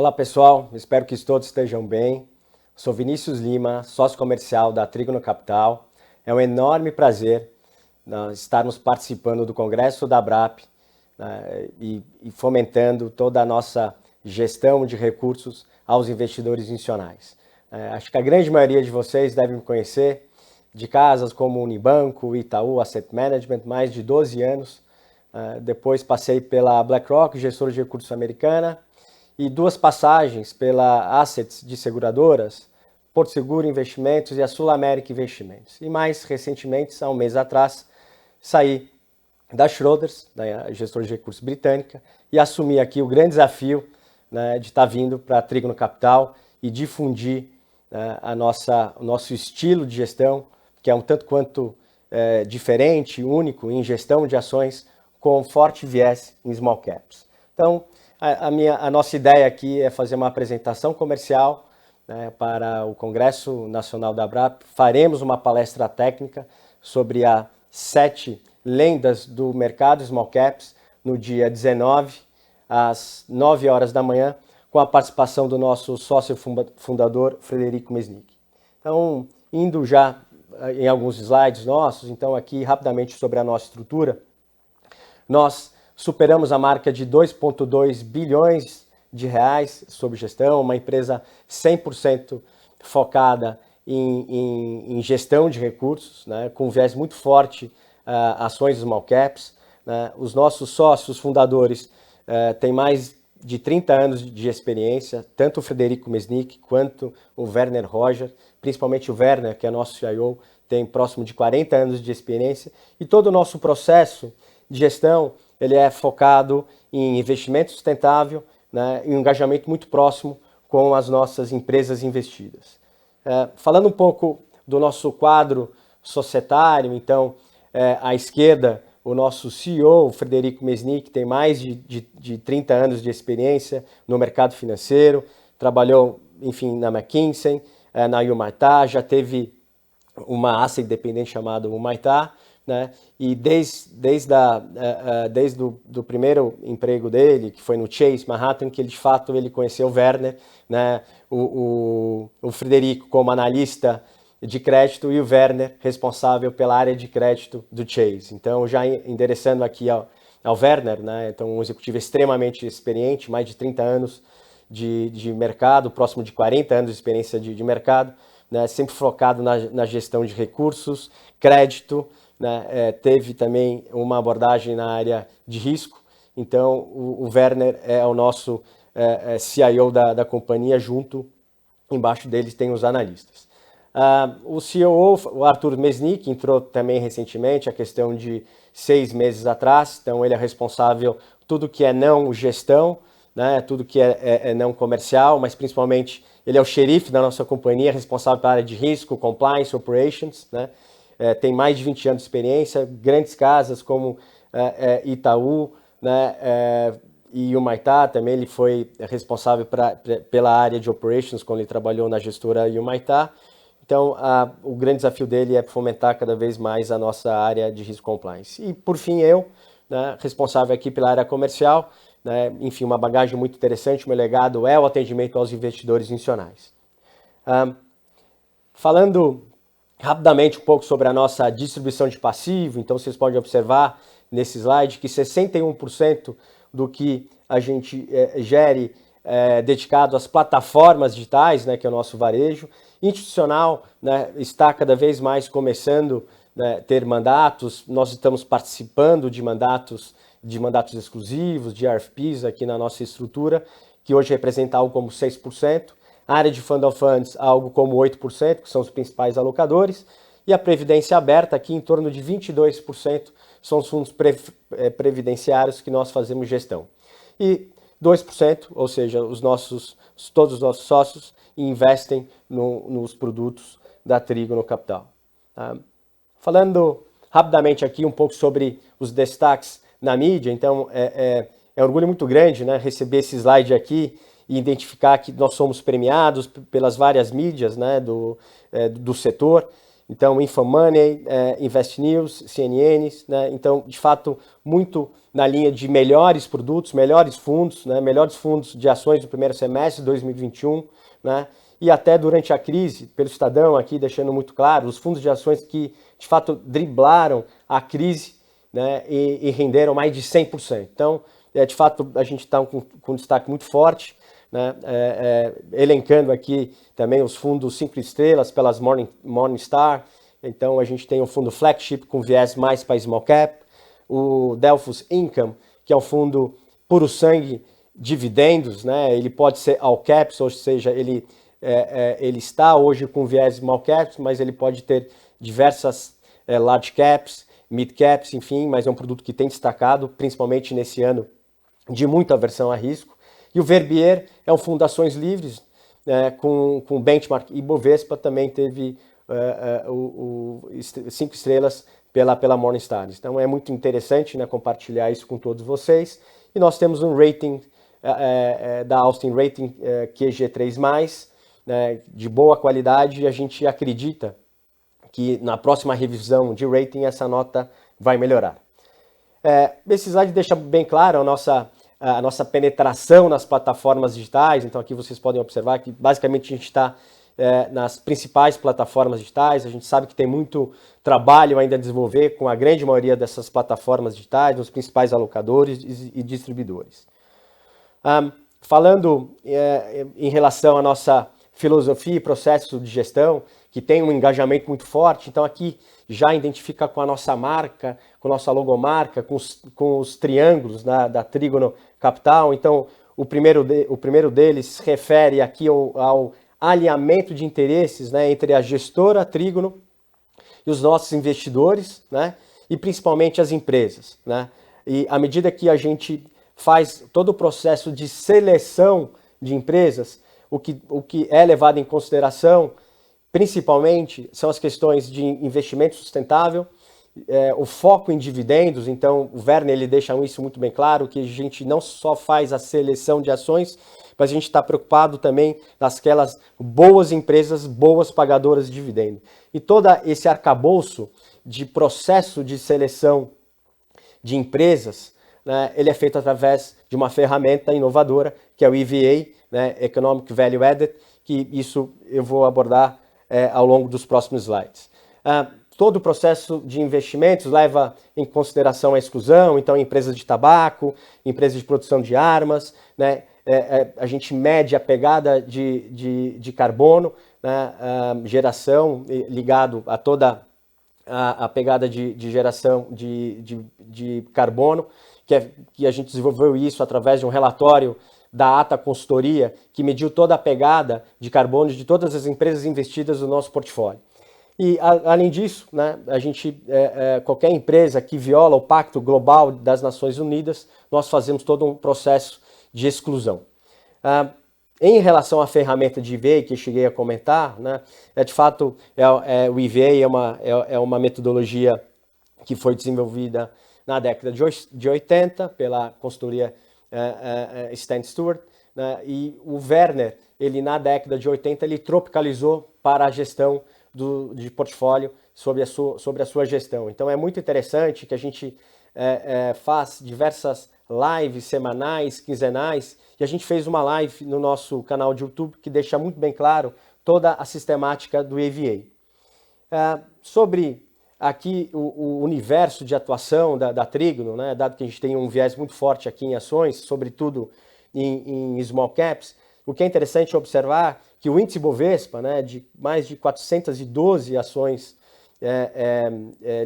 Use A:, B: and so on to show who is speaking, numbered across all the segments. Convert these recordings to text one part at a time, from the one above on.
A: Olá pessoal, espero que todos estejam bem. Sou Vinícius Lima, sócio comercial da Trígono Capital. É um enorme prazer estarmos participando do Congresso da Abrap e fomentando toda a nossa gestão de recursos aos investidores institucionais. Acho que a grande maioria de vocês devem me conhecer de casas como Unibanco, Itaú, Asset Management, mais de 12 anos. Depois passei pela BlackRock, gestora de recursos americana, e 2 passagens pela Assets de seguradoras, Porto Seguro Investimentos e a Sul América Investimentos. E mais recentemente, há um mês atrás, saí da Schroders, da gestora de recursos britânica, e assumi aqui o grande desafio de estar vindo para a Trígono Capital e difundir o nosso estilo de gestão, que é um tanto quanto diferente, único em gestão de ações com forte viés em small caps. Então, a nossa ideia aqui é fazer uma apresentação comercial para o Congresso Nacional da Abrap. Faremos uma palestra técnica sobre as 7 lendas do mercado small caps no dia 19, às 9 horas da manhã, com a participação do nosso sócio fundador, Frederico Mesnick. Então, indo já em alguns slides nossos, então aqui rapidamente sobre a nossa estrutura, nós superamos a marca de 2,2 bilhões de reais sob gestão, uma empresa 100% focada em gestão de recursos, com um viés muito forte ações small caps. Os nossos sócios fundadores têm mais de 30 anos de experiência, tanto o Frederico Mesnick quanto o Werner Roger, principalmente o Werner, que é nosso CIO, tem próximo de 40 anos de experiência, e todo o nosso processo de gestão ele é focado em investimento sustentável, e um engajamento muito próximo com as nossas empresas investidas. Falando um pouco do nosso quadro societário, então, à esquerda, o nosso CEO, Frederico Mesnick, tem mais de 30 anos de experiência no mercado financeiro, trabalhou, enfim, na McKinsey, na Humaitá, já teve uma asset independente chamada Humaitá, e desde o primeiro emprego dele, que foi no Chase Manhattan, que ele de fato ele conheceu o Werner, o Frederico como analista de crédito e o Werner responsável pela área de crédito do Chase. Então, já endereçando aqui ao Werner, então um executivo extremamente experiente, mais de 30 anos de mercado, próximo de 40 anos de experiência de mercado, sempre focado na gestão de recursos, crédito, teve também uma abordagem na área de risco. Então, o Werner é o nosso CIO da companhia, embaixo deles tem os analistas. O CEO, o Arthur Mesnick, entrou também recentemente, a questão de 6 meses atrás, então ele é responsável tudo que é não gestão, tudo que é não comercial, mas principalmente ele é o xerife da nossa companhia, responsável pela área de risco, compliance, operations, tem mais de 20 anos de experiência, grandes casas como Itaú, e Humaitá também. Ele foi responsável pela área de operations quando ele trabalhou na gestora Humaitá. Então, o grande desafio dele é fomentar cada vez mais a nossa área de risco compliance. E, por fim, eu, responsável aqui pela área comercial, enfim, uma bagagem muito interessante. Meu legado é o atendimento aos investidores institucionais. Falando rapidamente um pouco sobre a nossa distribuição de passivo, então vocês podem observar nesse slide que 61% do que a gente gere dedicado às plataformas digitais, que é o nosso varejo. Institucional, está cada vez mais começando a ter mandatos. Nós estamos participando de mandatos exclusivos, de RFPs aqui na nossa estrutura, que hoje representa algo como 6%. A área de Fund of Funds, algo como 8%, que são os principais alocadores. E a Previdência Aberta, aqui em torno de 22%, são os fundos previdenciários que nós fazemos gestão. E 2%, ou seja, todos os nossos sócios investem nos produtos da Trígono Capital. Falando rapidamente aqui um pouco sobre os destaques na mídia, então é um orgulho muito grande receber esse slide aqui e identificar que nós somos premiados pelas várias mídias do setor. então InfoMoney, Invest News, CNN, né? Então, de fato, muito na linha de melhores produtos, melhores fundos, né? Melhores fundos de ações do primeiro semestre de 2021, né? E até durante a crise, pelo Estadão aqui deixando muito claro, os fundos de ações que de fato driblaram a crise, né? E renderam mais de 100%. Então, de fato, a gente está com um destaque muito forte, né? Elencando aqui também os fundos 5 estrelas pelas Morningstar. Então, a gente tem um fundo flagship com viés mais para small cap, o Delphos Income, que é um fundo puro sangue dividendos, né? Ele pode ser all caps, ou seja, ele está hoje com viés small caps, mas ele pode ter diversas large caps, mid caps, enfim, mas é um produto que tem destacado, principalmente nesse ano de muita aversão a risco. E o Verbier é um fundo de ações livres, com benchmark Ibovespa, também teve 5 estrelas pela Morningstar. Então é muito interessante, né, compartilhar isso com todos vocês. E nós temos um rating da Austin Rating QG3+, né, de boa qualidade, e a gente acredita que na próxima revisão de rating essa nota vai melhorar. Esse slide deixa bem claro a nossa penetração nas plataformas digitais. Então aqui vocês podem observar que basicamente a gente está nas principais plataformas digitais. A gente sabe que tem muito trabalho ainda a desenvolver com a grande maioria dessas plataformas digitais, nos principais alocadores e distribuidores. Falando em relação à nossa filosofia e processo de gestão, que tem um engajamento muito forte, então aqui já identifica com a nossa marca, com a nossa logomarca, com os triângulos da Trígono Capital. Então o primeiro deles se refere aqui ao alinhamento de interesses, né, entre a gestora Trígono e os nossos investidores, né, e principalmente as empresas, né? E à medida que a gente faz todo o processo de seleção de empresas, o que é levado em consideração, principalmente, são as questões de investimento sustentável, o foco em dividendos. Então, o Werner ele deixa isso muito bem claro, que a gente não só faz a seleção de ações, mas a gente está preocupado também nasquelas boas empresas, boas pagadoras de dividendo. E todo esse arcabouço de processo de seleção de empresas, né, ele é feito através de uma ferramenta inovadora, que é o EVA, né, Economic Value Added, que isso eu vou abordar ao longo dos próximos slides. Todo o processo de investimentos leva em consideração a exclusão, então empresas de tabaco, empresas de produção de armas, né, a gente mede a pegada de carbono, né, geração ligado a toda a pegada de geração de carbono, que a gente desenvolveu isso através de um relatório da ATA Consultoria, que mediu toda a pegada de carbono de todas as empresas investidas no nosso portfólio. E, além disso, né, a gente, qualquer empresa que viola o Pacto Global das Nações Unidas, nós fazemos todo um processo de exclusão. Em relação à ferramenta de EVA, que eu cheguei a comentar, né, de fato, o EVA é uma metodologia que foi desenvolvida na década de 80 pela consultoria Stan Stewart, né, e o Werner, ele na década de 80, ele tropicalizou para a gestão de portfólio sobre a sua gestão. Então é muito interessante que a gente faz diversas lives semanais, quinzenais, e a gente fez uma live no nosso canal de YouTube que deixa muito bem claro toda a sistemática do EVA. Sobre aqui o universo de atuação da Trígono, né, dado que a gente tem um viés muito forte aqui em ações, sobretudo em small caps, o que é interessante observar que o índice Bovespa, né, de mais de 412 ações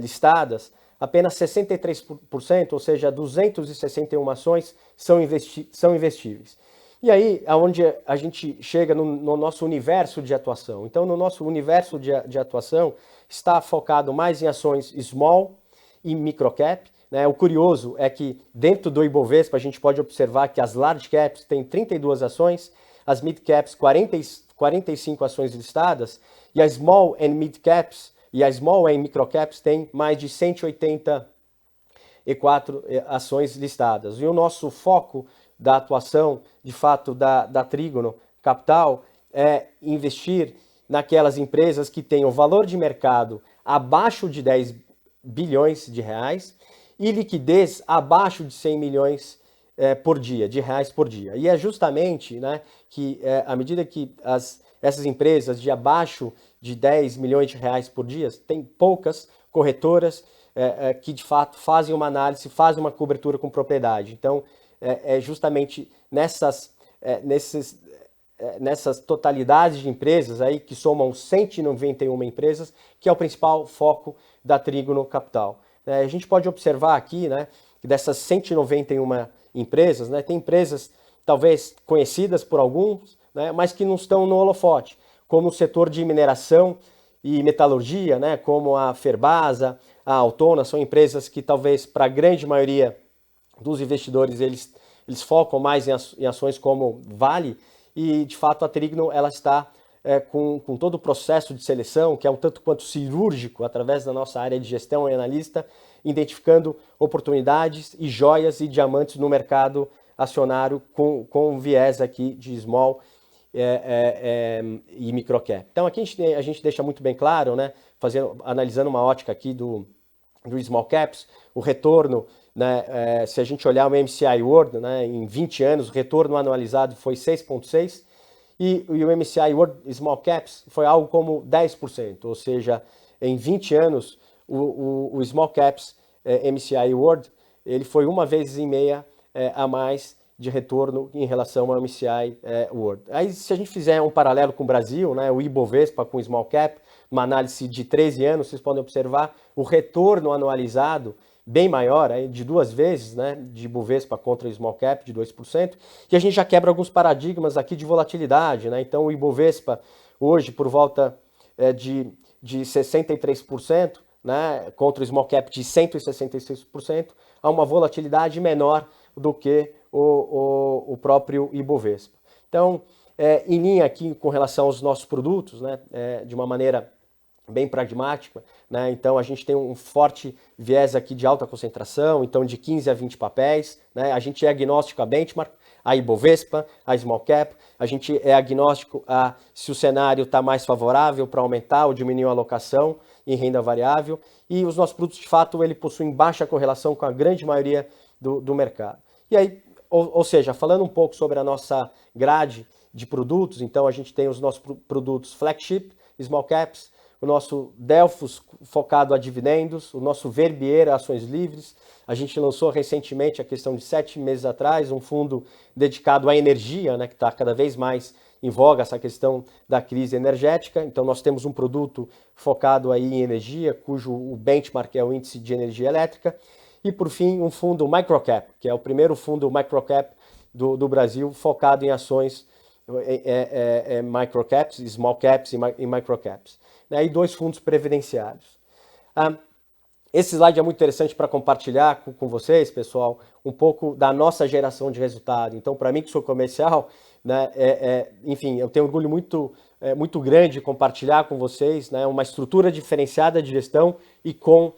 A: listadas, apenas 63%, ou seja, 261 ações são investíveis. E aí, aonde a gente chega no nosso universo de atuação. Então, no nosso universo de atuação, está focado mais em ações small e microcap, né? O curioso é que dentro do Ibovespa a gente pode observar que as large caps têm 32 ações, as mid caps 45 ações listadas, e as small and mid caps e as small and micro caps têm mais de 184 ações listadas. E o nosso foco da atuação, de fato, da Trígono Capital é investir naquelas empresas que têm o valor de mercado abaixo de 10 bilhões de reais e liquidez abaixo de 100 milhões por dia, de reais por dia. E é justamente, né, que à medida que essas empresas de abaixo de 10 milhões de reais por dia, tem poucas corretoras que de fato fazem uma análise, fazem uma cobertura com propriedade. Então, é justamente nessas totalidades de empresas aí, que somam 191 empresas, que é o principal foco da Trígono Capital. A gente pode observar aqui, né, que dessas 191 empresas, né, tem empresas talvez conhecidas por alguns, né, mas que não estão no holofote, como o setor de mineração e metalurgia, né, como a Ferbasa, a Altona, são empresas que talvez para a grande maioria dos investidores eles focam mais em ações como Vale, e de fato a Trígono ela está com todo o processo de seleção, que é um tanto quanto cirúrgico, através da nossa área de gestão e analista, identificando oportunidades e joias e diamantes no mercado acionário com viés aqui de small e microcap. Então aqui a gente deixa muito bem claro, né, analisando uma ótica aqui do small caps, o retorno, né, se a gente olhar o MSCI World, né, em 20 anos, o retorno anualizado foi 6,6%, e o MSCI World Small Caps foi algo como 10%, ou seja, em 20 anos, o Small Caps MSCI World, ele foi 1,5 vezes a mais de retorno em relação ao MSCI World. Aí, se a gente fizer um paralelo com o Brasil, né, o Ibovespa com o Small Cap, uma análise de 13 anos, vocês podem observar o retorno anualizado bem maior, de 2 vezes, né, de Ibovespa contra o Small Cap, de 2%, e a gente já quebra alguns paradigmas aqui de volatilidade, né? Então o Ibovespa hoje por volta de 63%, né, contra o Small Cap de 166%, há uma volatilidade menor do que o próprio Ibovespa. Então, em linha aqui com relação aos nossos produtos, né, de uma maneira bem pragmática, né? Então a gente tem um forte viés aqui de alta concentração, então de 15 a 20 papéis, né? A gente é agnóstico a benchmark, a Ibovespa, a Small Cap, a gente é agnóstico a se o cenário está mais favorável para aumentar ou diminuir a alocação em renda variável, e os nossos produtos de fato ele possuem baixa correlação com a grande maioria do mercado. E aí, ou seja, falando um pouco sobre a nossa grade de produtos, então a gente tem os nossos produtos flagship, Small Caps, o nosso Delfos focado a dividendos, o nosso Verbier ações livres. A gente lançou recentemente, a questão de 7 meses atrás, um fundo dedicado à energia, né, que está cada vez mais em voga, essa questão da crise energética. Então nós temos um produto focado aí em energia, cujo o benchmark é o índice de energia elétrica. E por fim, um fundo microcap, que é o primeiro fundo microcap do Brasil, focado em ações microcaps, small caps e microcaps. Né, e 2 fundos previdenciários. Esse slide é muito interessante para compartilhar com vocês, pessoal, um pouco da nossa geração de resultado. Então, para mim que sou comercial, né, enfim, eu tenho orgulho muito grande de compartilhar com vocês, né, uma estrutura diferenciada de gestão e com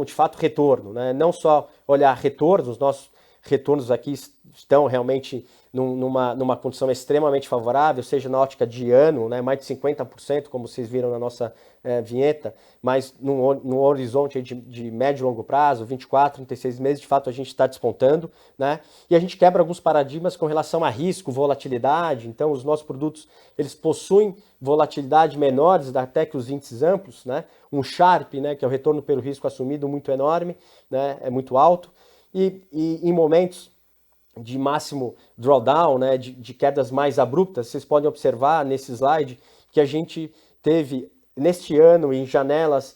A: de fato, retorno. Né? Não só olhar retornos, os nossos retornos aqui estão realmente numa condição extremamente favorável, seja na ótica de ano, né, mais de 50%, como vocês viram na nossa vinheta, mas no horizonte de médio e longo prazo, 24, 36 meses, de fato a gente está despontando, né, e a gente quebra alguns paradigmas com relação a risco, volatilidade. Então os nossos produtos, eles possuem volatilidade menores até que os índices amplos, né, um Sharpe, né, que é o retorno pelo risco assumido muito enorme, né, é muito alto, e em momentos de máximo drawdown, né, de quedas mais abruptas, vocês podem observar nesse slide que a gente teve neste ano em janelas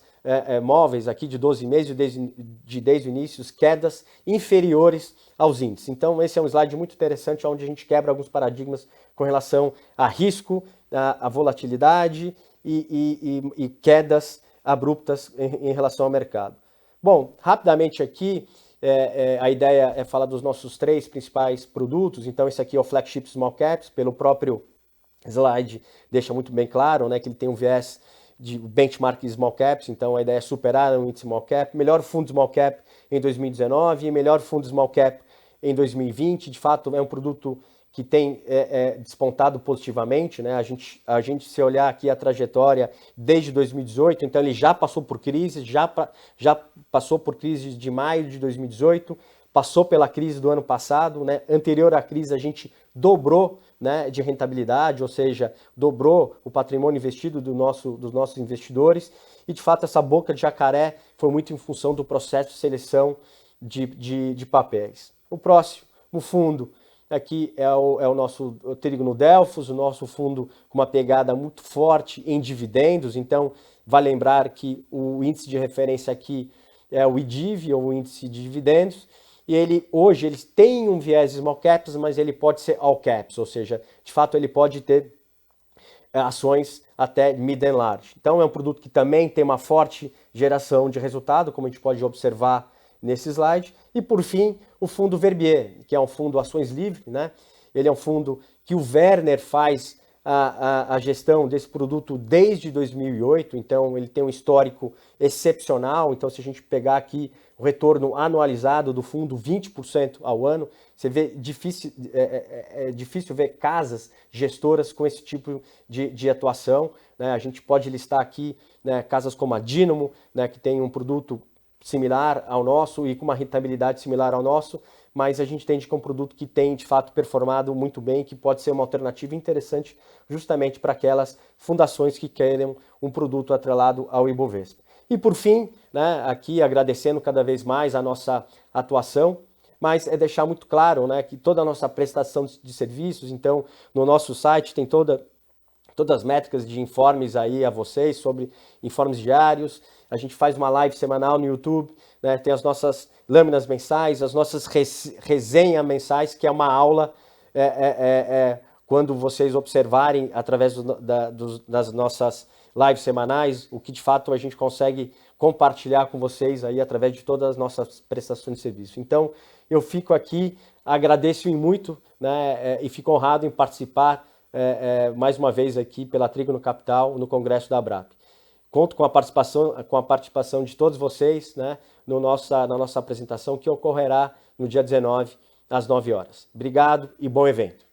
A: móveis aqui de 12 meses, desde o início, quedas inferiores aos índices. Então esse é um slide muito interessante onde a gente quebra alguns paradigmas com relação a risco, a volatilidade e quedas abruptas em relação ao mercado. Bom, rapidamente aqui, a ideia é falar dos nossos 3 principais produtos. Então esse aqui é o Flagship Small Caps, pelo próprio slide deixa muito bem claro, né, que ele tem um viés de benchmark Small Caps, então a ideia é superar o índice Small Cap, melhor fundo Small Cap em 2019 e melhor fundo Small Cap em 2020. De fato é um produto que tem despontado positivamente, né? A gente se olhar aqui a trajetória desde 2018, então ele já passou por crise, já passou por crise de maio de 2018, passou pela crise do ano passado, né? Anterior à crise a gente dobrou, né, de rentabilidade, ou seja, dobrou o patrimônio investido dos nossos investidores, e de fato essa boca de jacaré foi muito em função do processo de seleção de papéis. O próximo, o fundo. Aqui é o nosso Trígono Delphos, o nosso fundo com uma pegada muito forte em dividendos. Então, vale lembrar que o índice de referência aqui é o IDIV, ou o índice de dividendos, e hoje ele tem um viés small caps, mas ele pode ser all caps, ou seja, de fato ele pode ter ações até mid and large. Então é um produto que também tem uma forte geração de resultado, como a gente pode observar nesse slide. E por fim, o fundo Verbier, que é um fundo ações livre, né? Ele é um fundo que o Werner faz a gestão desse produto desde 2008, então ele tem um histórico excepcional. Então, se a gente pegar aqui o retorno anualizado do fundo, 20% ao ano, você vê é difícil ver casas gestoras com esse tipo de atuação, né? A gente pode listar aqui, né, casas como a Dynamo, né, que tem um produto similar ao nosso e com uma rentabilidade similar ao nosso, mas a gente entende que é um produto que tem de fato performado muito bem, que pode ser uma alternativa interessante justamente para aquelas fundações que querem um produto atrelado ao Ibovespa. E por fim, né, aqui agradecendo cada vez mais a nossa atuação, mas é deixar muito claro, né, que toda a nossa prestação de serviços, então no nosso site tem todas as métricas de informes aí a vocês, sobre informes diários. A gente faz uma live semanal no YouTube, né? Tem as nossas lâminas mensais, as nossas resenhas mensais, que é uma aula quando vocês observarem através das nossas lives semanais, o que de fato a gente consegue compartilhar com vocês aí através de todas as nossas prestações de serviço. Então, eu fico aqui, agradeço muito, né, e fico honrado em participar mais uma vez aqui pela Trígono Capital no Congresso da Abrap. Conto com a participação de todos vocês, né, na nossa apresentação, que ocorrerá no dia 19, às 9 horas. Obrigado e bom evento.